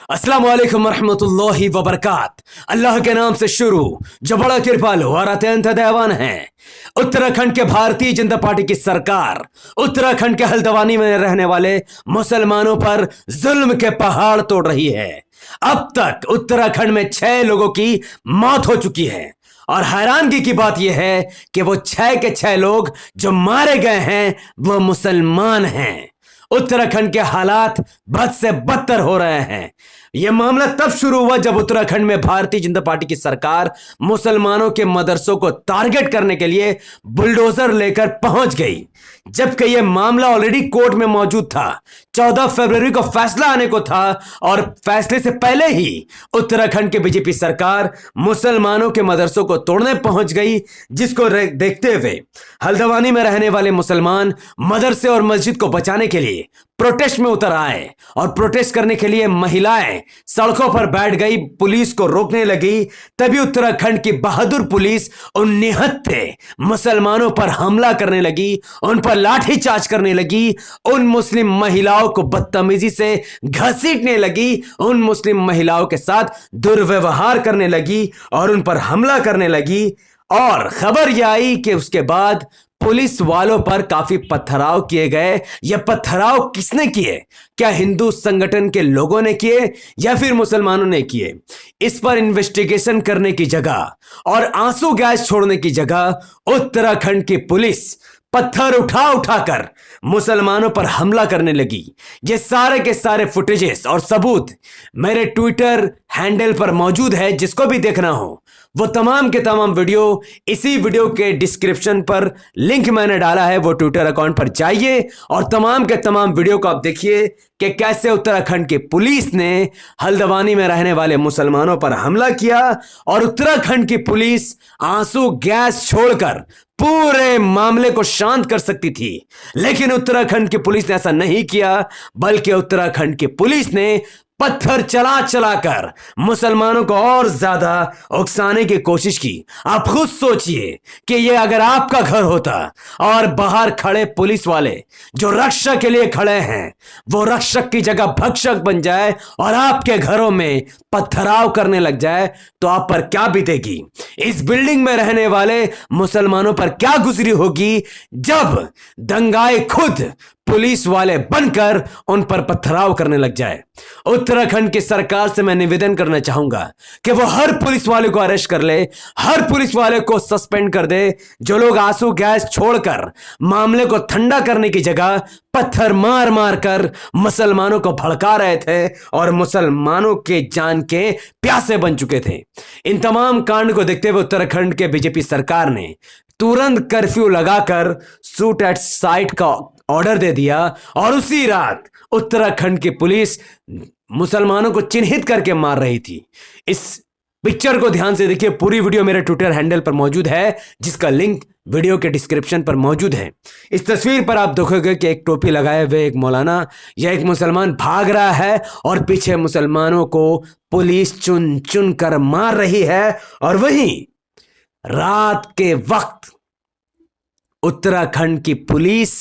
अस्सलाम वालेकुम रहमतुल्लाहि व बरकात। अल्लाह के नाम से शुरू जो बड़ा कृपालु और अत्यंत दयावान है। उत्तराखंड के भारतीय जनता पार्टी की सरकार उत्तराखंड के हल्द्वानी में रहने वाले मुसलमानों पर जुल्म के पहाड़ तोड़ रही है। अब तक उत्तराखंड में 6 लोगों की मौत हो चुकी है और हैरानगी की बात यह है कि वो 6 के 6 लोग जो मारे गए हैं वो मुसलमान हैं। उत्तराखंड के हालात बद से बदतर हो रहे हैं। यह मामला तब शुरू हुआ जब उत्तराखंड में भारतीय जनता पार्टी की सरकार मुसलमानों के मदरसों को टारगेट करने के लिए बुलडोजर लेकर पहुंच गई, जबकि यह मामला ऑलरेडी कोर्ट में मौजूद था। 14 फरवरी को फैसला आने को था और फैसले से पहले ही उत्तराखंड के बीजेपी सरकार मुसलमानों के मदरसों को तोड़ने पहुंच गई, जिसको देखते हुए हल्द्वानी में रहने वाले मुसलमान मदरसे और मस्जिद को बचाने के लिए प्रोटेस्ट में उतर आए और प्रोटेस्ट करने के लिए महिलाएं सड़कों पर बैठ गई, पुलिस को रोकने लगी। तभी उत्तराखंड की बहादुर पुलिस उन निहत्थे मुसलमानों पर हमला करने लगी, उन पर लाठीचार्ज करने लगी, उन मुस्लिम महिलाओं को बदतमीजी से घसीटने लगी, उन मुस्लिम महिलाओं के साथ दुर्व्यवहार करने लगी और उन पर हमला करने लगी। और खबर यह आई कि उसके बाद पुलिस वालों पर काफी पथराव किए गए। यह पथराव किसने किए? क्या हिंदू संगठन के लोगों ने किए या फिर मुसलमानों ने किए? इस पर इन्वेस्टिगेशन करने की जगह और आंसू गैस छोड़ने की जगह उत्तराखंड की पुलिस पत्थर उठा उठाकर मुसलमानों पर हमला करने लगी। ये सारे के सारे फुटेजेस और सबूत मेरे ट्विटर हैंडल पर मौजूद है। जिसको भी देखना हो वो तमाम के तमाम वीडियो इसी वीडियो के डिस्क्रिप्शन पर लिंक मैंने डाला है, वो ट्विटर अकाउंट पर जाइए और तमाम के तमाम वीडियो को आप देखिए कि कैसे उत्तराखंड की पुलिस ने हल्द्वानी में रहने वाले मुसलमानों पर हमला किया। और उत्तराखंड की पुलिस आंसू गैस छोड़कर पूरे मामले को शांत कर सकती थी, लेकिन उत्तराखंड की पुलिस ने ऐसा नहीं किया, बल्कि उत्तराखंड की पुलिस ने पत्थर चला चलाकर मुसलमानों को और ज्यादा उकसाने की कोशिश की। आप खुद सोचिए कि ये अगर आपका घर होता और बाहर खड़े पुलिस वाले जो रक्षक के लिए खड़े हैं वो रक्षक की जगह भक्षक बन जाए और आपके घरों में पत्थराव करने लग जाए तो आप पर क्या बीतेगी? इस बिल्डिंग में रहने वाले मुसलमानों पर क्या गुजरी होगी जब दंगाई खुद पुलिस वाले बनकर उन पर पथराव करने लग जाए। उत्तराखंड की सरकार से मैं निवेदन करना चाहूंगा कि वो हर पुलिस वाले को अरेस्ट कर ले, हर पुलिस वाले को सस्पेंड कर दे जो लोग आंसू गैस छोड़कर मामले को ठंडा करने की जगह पत्थर मार मार कर मुसलमानों को भड़का रहे थे और मुसलमानों के जान के प्यासे बन चुके थे। इन तमाम कांड को देखते हुए उत्तराखंड के बीजेपी सरकार ने तुरंत कर्फ्यू लगाकर शूट एट साइट का ऑर्डर दे दिया और उसी रात उत्तराखंड की पुलिस मुसलमानों को चिन्हित करके मार रही थी। इस पिक्चर को ध्यान से देखिए, पूरी वीडियो मेरे ट्विटर हैंडल पर मौजूद है, जिसका लिंक वीडियो के डिस्क्रिप्शन पर मौजूद है। इस तस्वीर पर आप देखोगे कि एक टोपी लगाए हुए एक मौलाना या एक मुसलमान भाग रहा है और पीछे मुसलमानों को पुलिस चुन चुन कर मार रही है। और वहीं रात के वक्त उत्तराखंड की पुलिस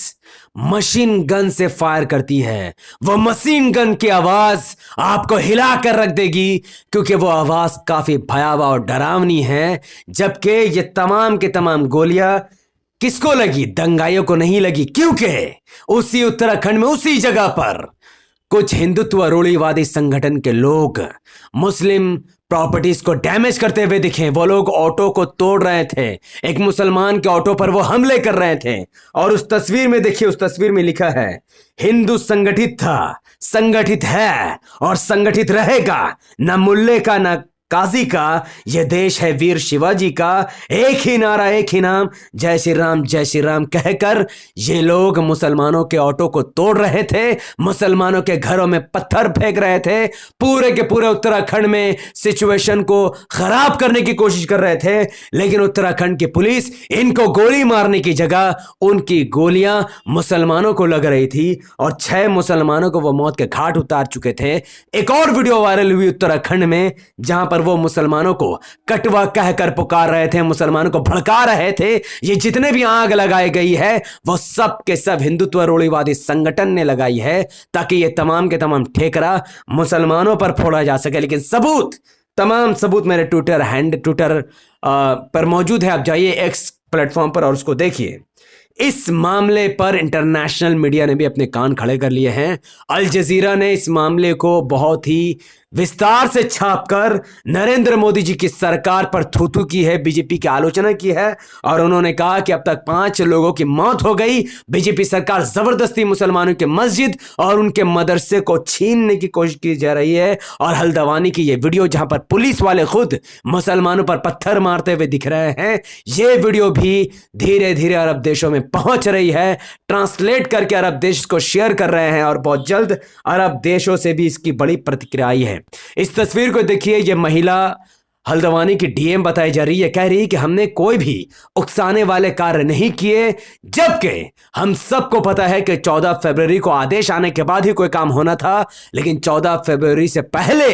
मशीन गन से फायर करती है। वो मशीन गन की आवाज आपको हिला कर रख देगी, क्योंकि वो आवाज काफी भयावह और डरावनी है। जबकि ये तमाम के तमाम गोलियां किसको लगी? दंगाइयों को नहीं लगी, क्योंकि उसी उत्तराखंड में उसी जगह पर कुछ हिंदुत्व रूढ़िवादी संगठन के लोग मुस्लिम प्रॉपर्टीज को डैमेज करते हुए दिखे। वो लोग ऑटो को तोड़ रहे थे, एक मुसलमान के ऑटो पर वो हमले कर रहे थे। और उस तस्वीर में देखिए, उस तस्वीर में लिखा है हिंदू संगठित था, संगठित है और संगठित रहेगा, न मुल्ले का न काजी का, यह देश है वीर शिवाजी का। एक ही नारा, एक ही नाम, जय श्री राम कहकर ये लोग मुसलमानों के ऑटो को तोड़ रहे थे, मुसलमानों के घरों में पत्थर फेंक रहे थे, पूरे के पूरे उत्तराखंड में सिचुएशन को खराब करने की कोशिश कर रहे थे। लेकिन उत्तराखंड की पुलिस इनको गोली मारने की जगह उनकी गोलियां मुसलमानों को लग रही थी और 6 मुसलमानों को वो मौत के घाट उतार चुके थे। एक और वीडियो वायरल हुई उत्तराखंड में, जहां पर वो मुसलमानों को कटवा कहकर पुकार रहे थे, मुसलमानों को भड़का रहे थे। ये जितने भी आग लगाई गई है वो सब के सब हिंदुत्व रूढ़िवादी संगठन ने लगाई है, ताकि ये तमाम के तमाम ठेकरा मुसलमानों पर फोड़ा जा सके। लेकिन सबूत, तमाम सबूत मेरे ट्विटर पर मौजूद है। आप जाइए एक्स प्लेटफॉर्म पर और उसको देखिए। इस मामले पर इंटरनेशनल मीडिया ने भी अपने कान खड़े कर लिए हैं। अल जजीरा ने इस मामले को बहुत ही विस्तार से छापकर नरेंद्र मोदी जी की सरकार पर थूथू की है, बीजेपी की आलोचना की है और उन्होंने कहा कि अब तक 5 लोगों की मौत हो गई। बीजेपी सरकार जबरदस्ती मुसलमानों के मस्जिद और उनके मदरसे को छीनने की कोशिश की जा रही है। और हल्द्वानी की ये वीडियो जहां पर पुलिस वाले खुद मुसलमानों पर पत्थर मारते हुए दिख रहे हैं, ये वीडियो भी धीरे धीरे अरब देशों में पहुंच रही है। ट्रांसलेट करके अरब देश को शेयर कर रहे हैं और बहुत जल्द अरब देशों से भी इसकी बड़ी प्रतिक्रिया आई है। इस तस्वीर को देखिए, ये महिला हल्द्वानी की डीएम बताई जा रही है, कह रही है कि हमने कोई भी उकसाने वाले कार्य नहीं किए, जबकि हम सबको पता है कि 14 फरवरी को आदेश आने के बाद ही कोई काम होना था, लेकिन 14 फरवरी से पहले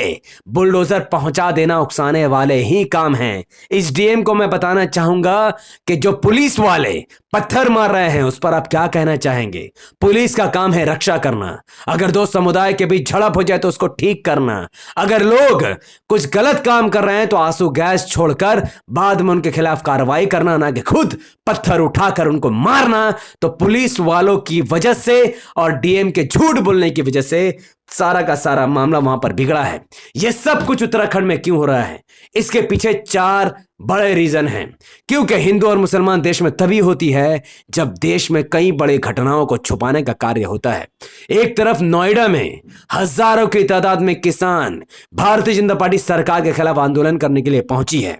बुलडोजर पहुंचा देना उकसाने वाले ही काम हैं। इस डीएम को मैं बताना चाहूंगा कि जो पुलिस वाले पत्थर मार रहे हैं उस पर आप क्या कहना चाहेंगे? पुलिस का काम है रक्षा करना, अगर दो समुदाय के बीच झड़प हो जाए तो उसको ठीक करना, अगर लोग कुछ गलत काम कर रहे हैं तो आंसू गैस छोड़कर बाद में उनके खिलाफ कार्रवाई करना, ना कि खुद पत्थर उठाकर उनको मारना। तो पुलिस वालों की वजह से और डीएम के झूठ बोलने की वजह से सारा का सारा मामला वहां पर बिगड़ा है। यह सब कुछ उत्तराखंड में क्यों हो रहा है? इसके पीछे 4 बड़े रीजन हैं। क्योंकि हिंदू और मुसलमान देश में तभी होती है जब देश में कई बड़ी घटनाओं को छुपाने का कार्य होता है। एक तरफ नोएडा में हजारों की तादाद में किसान भारतीय जनता पार्टी सरकार के खिलाफ आंदोलन करने के लिए पहुंची है।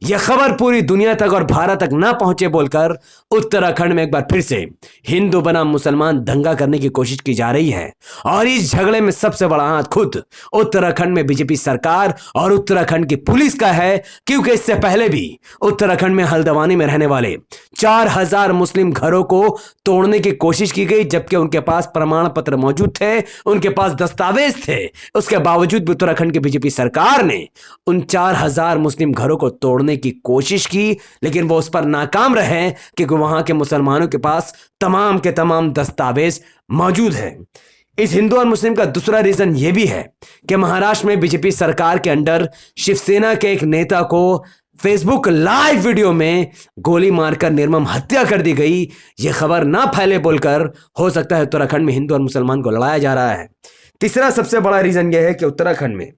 यह खबर पूरी दुनिया तक और भारत तक ना पहुंचे बोलकर उत्तराखंड में एक बार फिर से हिंदू बनाम मुसलमान दंगा करने की कोशिश की जा रही है। और इस झगड़े में सबसे बड़ा हाथ खुद उत्तराखंड में बीजेपी सरकार और उत्तराखंड की पुलिस का है। क्योंकि इससे पहले भी उत्तराखंड में हल्द्वानी में रहने वाले 4000 मुस्लिम घरों को तोड़ने की कोशिश की गई, जबकि उनके पास प्रमाण पत्र मौजूद थे, उनके पास दस्तावेज थे। उसके बावजूद भी उत्तराखंड की बीजेपी सरकार ने उन 4000 मुस्लिम घरों को तोड़ने की कोशिश की, लेकिन वो उस पर नाकाम रहे क्योंकि वहां के मुसलमानों के पास तमाम के तमाम दस्तावेज मौजूद है। इस हिंदू और मुस्लिम का दूसरा रीजन यह भी है कि महाराष्ट्र में बीजेपी सरकार के अंडर शिवसेना के एक नेता को फेसबुक लाइव वीडियो में गोली मारकर निर्मम हत्या कर दी गई। यह खबर ना फैले बोलकर हो सकता है उत्तराखंड में हिंदू और मुसलमान को लड़ाया जा रहा है। तीसरा सबसे बड़ा रीजन यह है कि उत्तराखंड में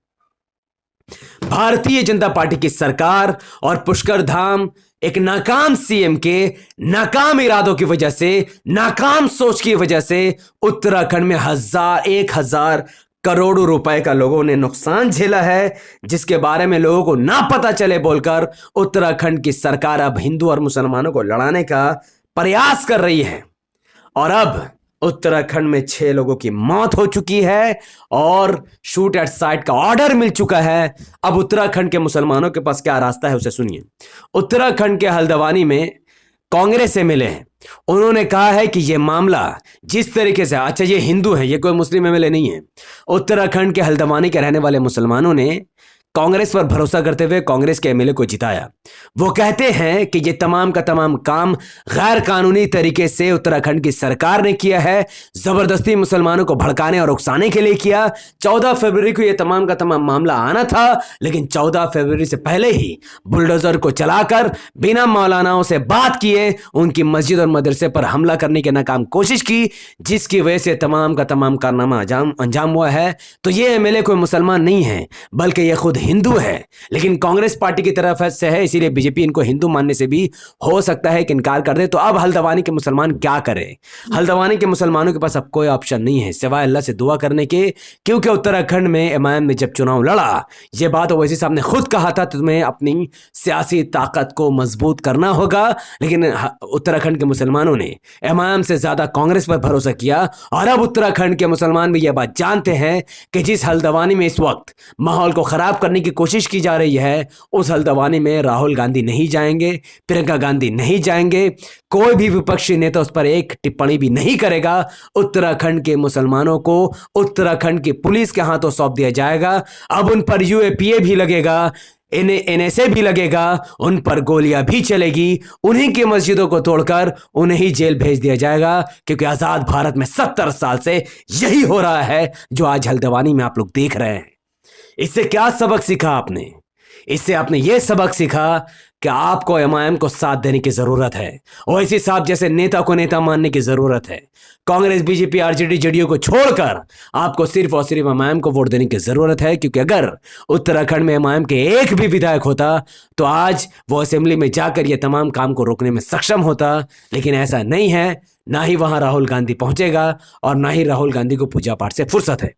भारतीय जनता पार्टी की सरकार और पुष्कर धाम एक नाकाम सीएम के नाकाम इरादों की वजह से, नाकाम सोच की वजह से उत्तराखंड में 1000 करोड़ों रुपए का लोगों ने नुकसान झेला है, जिसके बारे में लोगों को ना पता चले बोलकर उत्तराखंड की सरकार अब हिंदू और मुसलमानों को लड़ाने का प्रयास कर रही है। और अब उत्तराखंड में 6 लोगों की मौत हो चुकी है और शूट एट साइट का ऑर्डर मिल चुका है। अब उत्तराखंड के मुसलमानों के पास क्या रास्ता है उसे सुनिए। उत्तराखंड के हल्द्वानी में कांग्रेस से मिले हैं, उन्होंने कहा है कि यह मामला जिस तरीके से, अच्छा ये हिंदू है, ये कोई मुस्लिम एमएलए नहीं है, उत्तराखंड के हल्द्वानी के रहने वाले मुसलमानों ने कांग्रेस पर भरोसा करते हुए कांग्रेस के एमएलए को जिताया। वो कहते हैं कि ये तमाम का तमाम काम गैर कानूनी तरीके से उत्तराखंड की सरकार ने किया है, जबरदस्ती मुसलमानों को भड़काने और उकसाने के लिए किया। 14 फरवरी को ये तमाम का तमाम मामला आना था, लेकिन 14 फरवरी से पहले ही बुलडोजर को चलाकर बिना मौलानाओं से बात किए उनकी मस्जिद और मदरसे पर हमला करने की नाकाम कोशिश की, जिसकी वजह से तमाम का तमाम कारनामा अंजाम हुआ है। तो ये एमएलए कोई मुसलमान नहीं है, बल्कि ये खुद हिंदू है, लेकिन कांग्रेस पार्टी की तरफ से है, इसीलिए बीजेपी इनको हिंदू मानने से भी हो सकता है कि इनकार कर दे। तो अब हल्द्वानी के मुसलमान क्या करें? हल्द्वानी के मुसलमानों के पास अब कोई ऑप्शन नहीं है सिवाय अल्लाह से दुआ करने के, क्योंकि उत्तराखंड में एमआईएम ने जब चुनाव लड़ा, ये बात ओवैसी साहब ने खुद कहा था, तुम्हें अपनी सियासी ताकत को मजबूत करना होगा। लेकिन उत्तराखंड के मुसलमानों ने एमआईएम से ज्यादा कांग्रेस पर भरोसा किया। और अब उत्तराखंड के मुसलमान भी यह बात जानते हैं कि जिस हल्द्वानी में इस वक्त माहौल को खराब करने की कोशिश की जा रही है, उस हल्द्वानी में राहुल गांधी नहीं जाएंगे, प्रियंका गांधी नहीं जाएंगे, कोई भी विपक्षी नेता उस पर एक टिप्पणी भी नहीं करेगा। उत्तराखंड के मुसलमानों को उत्तराखंड की पुलिस के हाथों सौंप दिया जाएगा। अब उन पर यूएपीए भी लगेगा। इन्हें इन्हें से भी लगेगा, उन पर गोलियां भी चलेगी, उन्हीं की मस्जिदों को तोड़कर उन्हें ही जेल भेज दिया जाएगा, क्योंकि आजाद भारत में 70 साल से यही हो रहा है जो आज हल्द्वानी में आप लोग देख रहे हैं। इससे क्या सबक सीखा आपने? इससे आपने यह सबक सीखा कि आपको एमआईएम को साथ देने की जरूरत है, ओवैसी साहब जैसे नेता को नेता मानने की जरूरत है। कांग्रेस, बीजेपी, आरजेडी, जेडीयू को छोड़कर आपको सिर्फ और सिर्फ एमआईएम को वोट देने की जरूरत है, क्योंकि अगर उत्तराखंड में एमआईएम के एक भी विधायक होता तो आज वो असेंबली में जाकर यह तमाम काम को रोकने में सक्षम होता, लेकिन ऐसा नहीं है। ना ही वहां राहुल गांधी पहुंचेगा और ना ही राहुल गांधी को पूजा पाठ से फुर्सत है।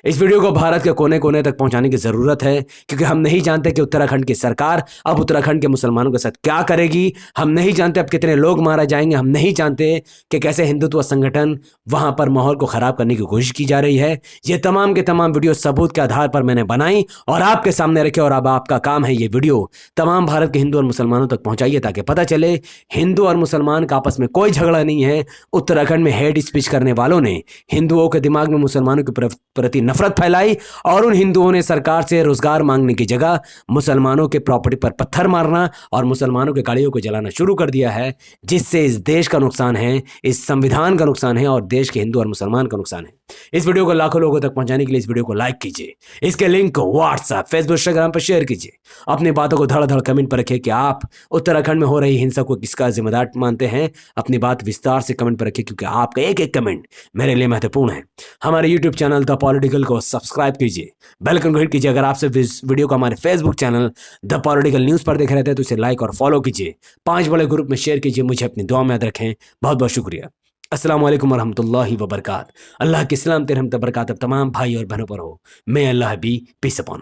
इस वीडियो को भारत के कोने कोने तक पहुंचाने की जरूरत है, क्योंकि हम नहीं जानते कि उत्तराखंड की सरकार अब उत्तराखंड के मुसलमानों के साथ क्या करेगी। हम नहीं जानते अब कितने लोग मारा जाएंगे। हम नहीं जानते कि कैसे हिंदुत्व संगठन वहां पर माहौल को खराब करने की कोशिश की जा रही है। ये तमाम के तमाम वीडियो सबूत के आधार पर मैंने बनाई और आपके सामने रखे, और अब आपका काम है ये वीडियो तमाम भारत के हिंदू और मुसलमानों तक पहुंचाइए, ताकि पता चले हिंदू और मुसलमान का आपस में कोई झगड़ा नहीं है। उत्तराखंड में हेट स्पीच करने वालों ने हिंदुओं के दिमाग में मुसलमानों के प्रति नफरत फैलाई, और उन हिंदुओं ने सरकार से रोजगार मांगने की जगह मुसलमानों के प्रॉपर्टी पर पत्थर मारना और मुसलमानों के गाड़ियों को जलाना शुरू कर दिया है, जिससे इस देश का नुकसान है, इस संविधान का नुकसान है और देश के हिंदू और मुसलमान का नुकसान है। इस वीडियो को लाखों लोगों तक पहुंचाने के लिए इस वीडियो को लाइक कीजिए, इसके लिंक को व्हाट्सएप, फेसबुक, इंस्टाग्राम पर शेयर कीजिए। अपनी बातों को धड़ धड़ कमेंट पर रखिए कि आप उत्तराखंड में हो रही हिंसा को किसका जिम्मेदार मानते हैं। अपनी बात विस्तार से कमेंट पर रखिए, क्योंकि आपका एक एक कमेंट मेरे लिए महत्वपूर्ण है। हमारे यूट्यूब चैनल द पॉलिटिकल को सब्सक्राइब कीजिए, बेल आइकन को हिट कीजिए। अगर आपसे इस वीडियो को हमारे Facebook channel the political news पर देख रहे थे तो इसे लाइक और फॉलो कीजिए। 5 बड़े ग्रुप में शेयर कीजिए। मुझे अपनी दुआ में याद रखें। बहुत बहुत शुक्रिया। अस्सलाम वालेकुम वरहमतुल्लाहि वबरकात। अल्लाह की सलाम रहमत बरकत तमाम भाई और बहनों पर हो। मैं अल्लाह भी पीस अपॉन।